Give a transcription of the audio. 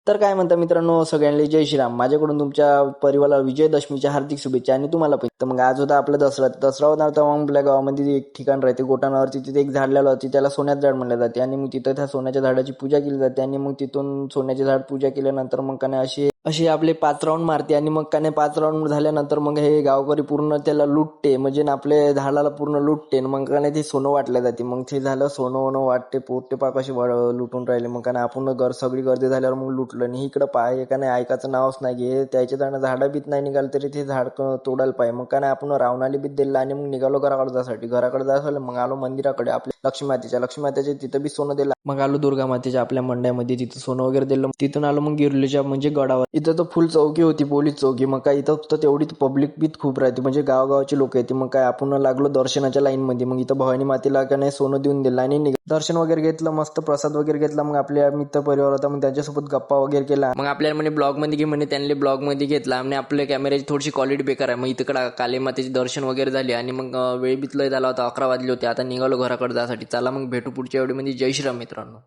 तर काय म्हणता मित्रांनो, सगळ्यांना जय श्रीराम. माझ्याकडून तुमच्या परिवाराला विजयदशमीच्या हार्दिक शुभेच्छा आणि तुम्हाला पण. तर मग आज होता आपला दसरा होता. तर मग आपल्या गावामध्ये एक ठिकाण राहते गोटाणावरती, तिथे एक झाड लावलं होती, त्याला सोन्याचं झाड म्हणलं जाते. आणि मग तिथं त्या सोन्याच्या झाडाची पूजा केली जाते. आणि मग तिथून सोन्याचे झाड पूजा केल्यानंतर मग का नाही असे असे आपले 5 राऊंड मारते. आणि मग का नाही 5 राऊंड झाल्यानंतर मग हे गावकरी पूर्ण त्याला लुटते, म्हणजे ना आपल्या झाडाला पूर्ण लुटते. मग का नाही ते सोनं वाटलं जाते. मग ते झालं सोनं वनं वाटते, पोटे पाक असे लुटून राहिले. मग का नाही आपण सगळी गर्दी झाल्यावर मग लुटलं. आणि इकडं पाय का नाही ऐकायचं नावच नाही घे, त्याच्या झाडं बीत नाही निघाल तरी ते झाड तोडायला पाहिजे. मग का नाही आपण रावणाली बीत दिलं. आणि मग निघालो घराकडे जायसाठी. मग आलो मंदिराकडे आपल्या लक्ष्मी मातेच्या तिथं बी सोनं दिलं. मग आलो दुर्गा मातेच्या आपल्या मंडळामध्ये, तिथं सोनं वगैरे दिलं. तिथून आलो मग गिरलीच्या म्हणजे गडावर. इथं तर फुल चौकी होती, पोलीस चौकी. मग काय इथं तर तेवढी पब्लिक बी खूप राहते, म्हणजे गावगावचे लोक येते. मग काय आपण लागलो दर्शनाच्या लाईन मध्ये. मग इथं भवानी मातेला का नाही सोनं देऊन दिलं आणि दर्शन वगैरे घेतलं, मस्त प्रसाद वगैरे घेतला. मग आपल्या मित्र परिवार होता, मग त्यांच्यासोबत गप्पा वगैरे केला. मग आपल्याला म्हणे ब्लॉग मध्ये घे म्हणे, त्यांनी ब्लॉग मध्ये घेतला. आणि आपल्या कॅमेऱ्याची थोडीशी क्वालिटी बेकार आहे. मग इकडं काली मातेचे दर्शन वगैरे झाले. आणि मग वेळ बितलय झाला होता, 11 वाजले होते. आता निघालो घराकडे जायसाठी. चला मग भेटू पुढच्या व्हिडिओ मध्ये. जय श्रीराम मित्रांनो.